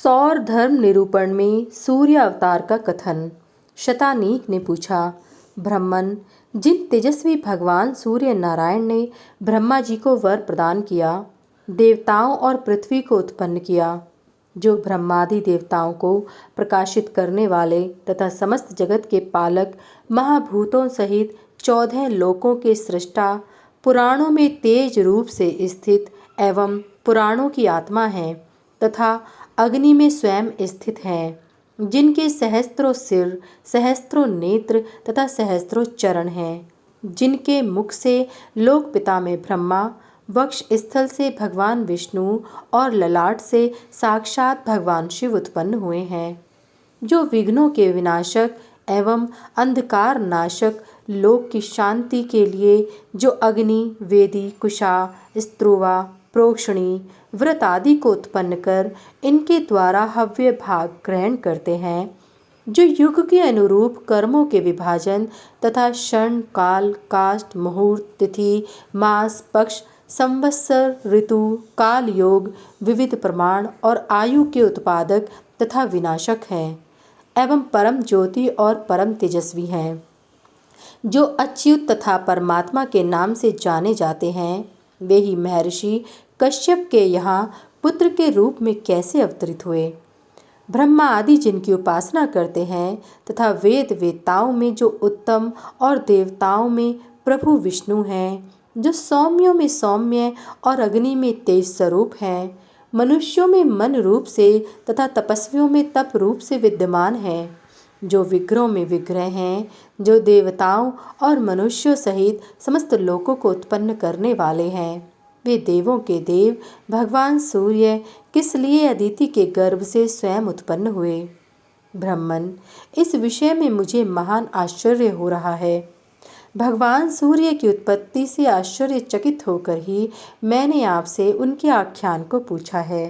सौर धर्म निरूपण में सूर्य अवतार का कथन। शतानीक ने पूछा, ब्रह्मन, जिन तेजस्वी भगवान सूर्य नारायण ने ब्रह्मा जी को वर प्रदान किया, देवताओं और पृथ्वी को उत्पन्न किया, जो ब्रह्मादि देवताओं को प्रकाशित करने वाले तथा समस्त जगत के पालक, महाभूतों सहित 14 लोकों के सृष्टा, पुराणों में तेज रूप से स्थित एवं पुराणों की आत्मा हैं तथा अग्नि में स्वयं स्थित हैं, जिनके सहस्त्रों सिर, सहस्त्रों नेत्र तथा सहस्त्रों चरण हैं, जिनके मुख से लोक पिता में ब्रह्मा, वक्ष स्थल से भगवान विष्णु और ललाट से साक्षात भगवान शिव उत्पन्न हुए हैं, जो विघ्नों के विनाशक एवं अंधकार नाशक लोक की शांति के लिए जो अग्नि, वेदी, कुशा, स्त्रुवा, प्रोक्षणी, व्रत आदि को उत्पन्न कर इनके द्वारा हव्य भाग ग्रहण करते हैं, जो युग के अनुरूप कर्मों के विभाजन तथा क्षण, काल, काष्ठ, मुहूर्त, तिथि, मास, पक्ष, संवत्सर, ऋतु, काल योग, विविध प्रमाण और आयु के उत्पादक तथा विनाशक हैं एवं परम ज्योति और परम तेजस्वी हैं, जो अच्युत तथा परमात्मा के नाम से जाने जाते हैं, वे ही महर्षि कश्यप के यहाँ पुत्र के रूप में कैसे अवतरित हुए। ब्रह्मा आदि जिनकी उपासना करते हैं तथा वेद वेत्ताओं में जो उत्तम और देवताओं में प्रभु विष्णु हैं, जो सौम्यों में सौम्य और अग्नि में तेज स्वरूप हैं, मनुष्यों में मन रूप से तथा तपस्वियों में तप रूप से विद्यमान हैं, जो विग्रहों में विग्रह हैं, जो देवताओं और मनुष्यों सहित समस्त लोकों को उत्पन्न करने वाले हैं, वे देवों के देव भगवान सूर्य किस लिए अदिति के गर्भ से स्वयं उत्पन्न हुए। ब्रह्मन, इस विषय में मुझे महान आश्चर्य हो रहा है। भगवान सूर्य की उत्पत्ति से आश्चर्यचकित होकर ही मैंने आपसे उनके आख्यान को पूछा है।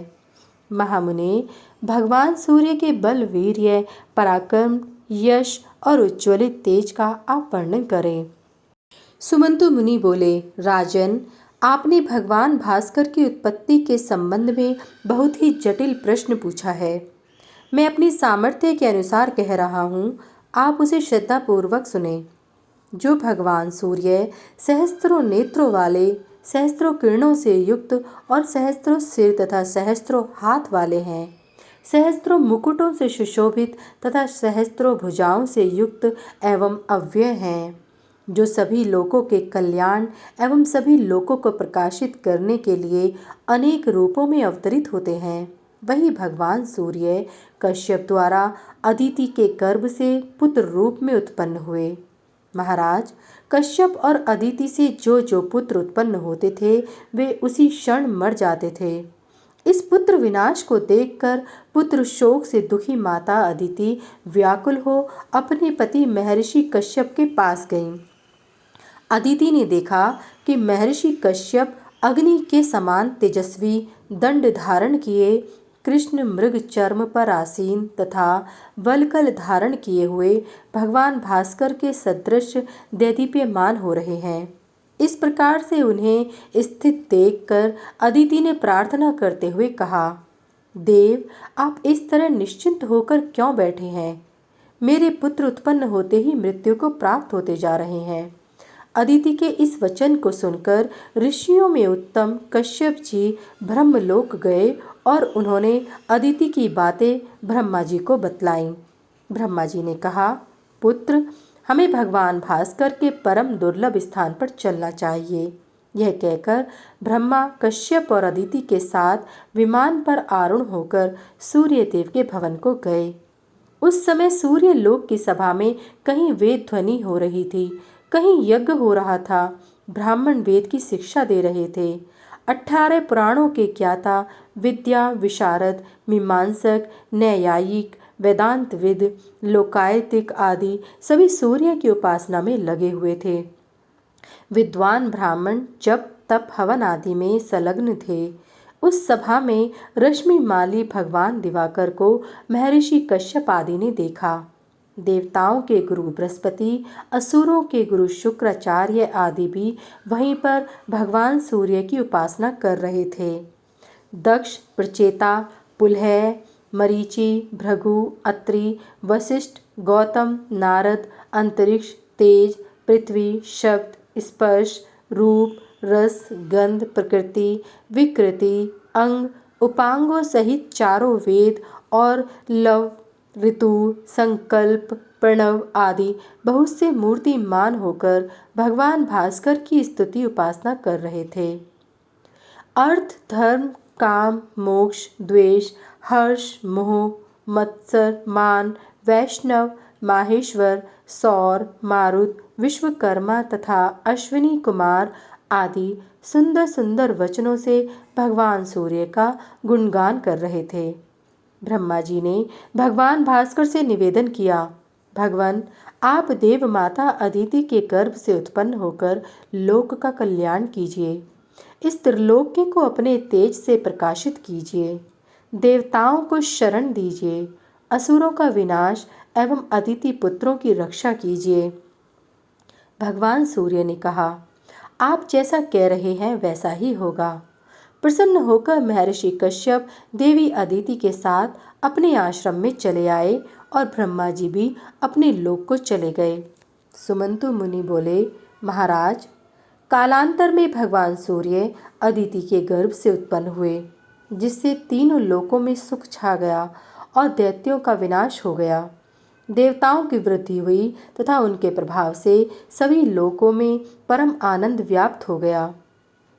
महामुने, भगवान सूर्य के बल, वीर्य, पराक्रम, यश और उज्ज्वलित तेज का आप वर्णन करें। सुमंतु मुनि बोले, राजन, आपने भगवान भास्कर की उत्पत्ति के संबंध में बहुत ही जटिल प्रश्न पूछा है। मैं अपनी सामर्थ्य के अनुसार कह रहा हूँ, आप उसे श्रद्धापूर्वक सुने। जो भगवान सूर्य सहस्त्रों नेत्रों वाले, सहस्त्रों किरणों से युक्त और सहस्त्रों सिर तथा सहस्त्रों हाथ वाले हैं, सहस्त्रों मुकुटों से सुशोभित तथा सहस्त्रों भुजाओं से युक्त एवं अव्यय हैं, जो सभी लोकों के कल्याण एवं सभी लोकों को प्रकाशित करने के लिए अनेक रूपों में अवतरित होते हैं, वही भगवान सूर्य कश्यप द्वारा अदिति के गर्भ से पुत्र रूप में उत्पन्न हुए। महाराज, कश्यप और अदिति से जो जो पुत्र उत्पन्न होते थे, वे उसी क्षण मर जाते थे। इस पुत्र विनाश को देखकर पुत्र शोक से दुखी माता अदिति व्याकुल हो अपने पति महर्षि कश्यप के पास गईं। अदिति ने देखा कि महर्षि कश्यप अग्नि के समान तेजस्वी, दंड धारण किए, कृष्ण मृग चर्म पर आसीन तथा वलकल धारण किए हुए भगवान भास्कर के सदृश देदीप्यमान हो रहे हैं। इस प्रकार से उन्हें स्थित देखकर अदिति ने प्रार्थना करते हुए कहा, देव, आप इस तरह निश्चिंत होकर क्यों बैठे हैं? मेरे पुत्र उत्पन्न होते ही मृत्यु को प्राप्त होते जा रहे हैं। अदिति के इस वचन को सुनकर ऋषियों में उत्तम कश्यप जी ब्रह्मलोक गए और उन्होंने अदिति की बातें ब्रह्मा जी को बतलाईं। ब्रह्मा जी ने कहा, पुत्र, हमें भगवान भास्कर के परम दुर्लभ स्थान पर चलना चाहिए। यह कहकर ब्रह्मा कश्यप और अदिति के साथ विमान पर आरूढ़ होकर सूर्यदेव के भवन को गए। उस समय सूर्य लोक की सभा में कहीं वेद ध्वनि हो रही थी, कहीं यज्ञ हो रहा था। ब्राह्मण वेद की शिक्षा दे रहे थे। 18 पुराणों के ज्ञाता, विद्या विशारद, मीमांसक, न्यायिक, वेदांतविद, लोकायतिक आदि सभी सूर्य की उपासना में लगे हुए थे। विद्वान ब्राह्मण जप तप हवन आदि में संलग्न थे। उस सभा में रश्मिमाली भगवान दिवाकर को महर्षि कश्यप आदि ने देखा। देवताओं के गुरु बृहस्पति, असुरों के गुरु शुक्राचार्य आदि भी वहीं पर भगवान सूर्य की उपासना कर रहे थे। दक्ष, प्रचेता, पुलह, मरीचि, भृगु, अत्रि, वशिष्ठ, गौतम, नारद, अंतरिक्ष, तेज, पृथ्वी, शब्द, स्पर्श, रूप, रस, गंध, प्रकृति, विकृति, अंग, उपांगों सहित चारों वेद और लव, ऋतु, संकल्प, प्रणव आदि बहुत से मूर्तिमान होकर भगवान भास्कर की स्तुति उपासना कर रहे थे। अर्थ, धर्म, काम, मोक्ष, द्वेष, हर्ष, मोह, मत्सर, मान, वैष्णव, माहेश्वर, सौर, मारुत, विश्वकर्मा तथा अश्विनी कुमार आदि सुंदर सुंदर वचनों से भगवान सूर्य का गुणगान कर रहे थे। ब्रह्मा जी ने भगवान भास्कर से निवेदन किया, भगवान, आप देव माता अदिति के गर्भ से उत्पन्न होकर लोक का कल्याण कीजिए। इस त्रिलोक्य को अपने तेज से प्रकाशित कीजिए। देवताओं को शरण दीजिए, असुरों का विनाश एवं अदिति पुत्रों की रक्षा कीजिए। भगवान सूर्य ने कहा, आप जैसा कह रहे हैं वैसा ही होगा। प्रसन्न होकर महर्षि कश्यप देवी अदिति के साथ अपने आश्रम में चले आए और ब्रह्मा जी भी अपने लोक को चले गए। सुमंतु मुनि बोले, महाराज, कालांतर में भगवान सूर्य अदिति के गर्भ से उत्पन्न हुए, जिससे तीनों लोकों में सुख छा गया और दैत्यों का विनाश हो गया। देवताओं की वृद्धि हुई तथा उनके प्रभाव से सभी लोकों में परम आनंद व्याप्त हो गया।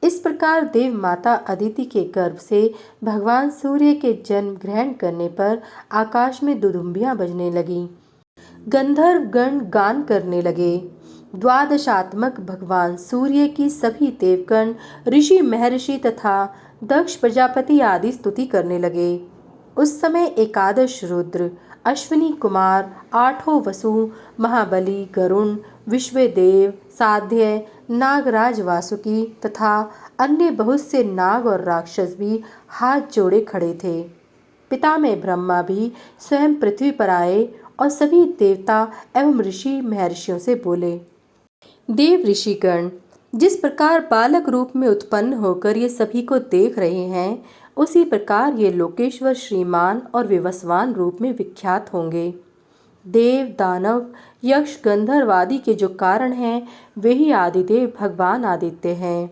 इस प्रकार देव माता अदिति के गर्भ से भगवान सूर्य के जन्म ग्रहण करने पर आकाश में दुदुम्बियां बजने लगीं। गंधर्व गण गान करने लगे। द्वादशात्मक भगवान सूर्य की सभी देवगण, ऋषि, महर्षि तथा दक्ष प्रजापति आदि स्तुति करने लगे। उस समय एकादश रुद्र, अश्विनी कुमार, आठों वसु, महाबली, गरुण, विश्वदेव, साध्य, नागराज वासुकी तथा अन्य बहुत से नाग और राक्षस भी हाथ जोड़े खड़े थे। पितामह ब्रह्मा भी स्वयं पृथ्वी पर आए और सभी देवता एवं ऋषि महर्षियों से बोले, देव ऋषिगण, जिस प्रकार बालक रूप में उत्पन्न होकर ये सभी को देख रहे हैं, उसी प्रकार ये लोकेश्वर श्रीमान और विवस्वान रूप में विख्यात होंगे। देव, दानव, यक्ष, गंधर्व आदि के जो कारण हैं, वे ही आदिदेव भगवान आदित्य हैं।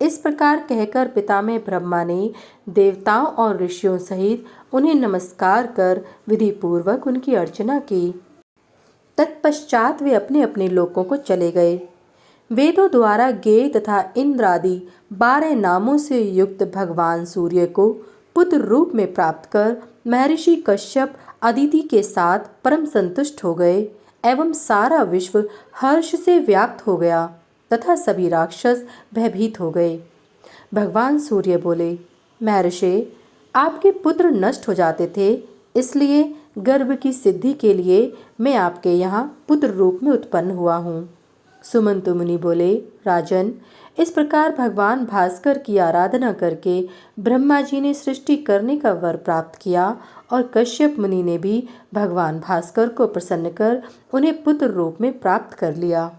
इस प्रकार कहकर पितामह ब्रह्मा ने देवताओं और ऋषियों सहित उन्हें नमस्कार कर विधि पूर्वक उनकी अर्चना की। तत्पश्चात वे अपने अपने लोकों को चले गए। वेदों द्वारा गेय तथा इंद्र आदि 12 नामों से युक्त भगवान सूर्य को पुत्र रूप में प्राप्त कर महर्षि कश्यप अदिति के साथ परम संतुष्ट हो गए एवं सारा विश्व हर्ष से व्याप्त हो गया तथा सभी राक्षस भयभीत हो गए। भगवान सूर्य बोले, महर्षि, आपके पुत्र नष्ट हो जाते थे, इसलिए गर्भ की सिद्धि के लिए मैं आपके यहाँ पुत्र रूप में उत्पन्न हुआ हूँ। सुमंतु मुनि बोले, राजन, इस प्रकार भगवान भास्कर की आराधना करके ब्रह्मा जी ने सृष्टि करने का वर प्राप्त किया और कश्यप मुनि ने भी भगवान भास्कर को प्रसन्न कर उन्हें पुत्र रूप में प्राप्त कर लिया।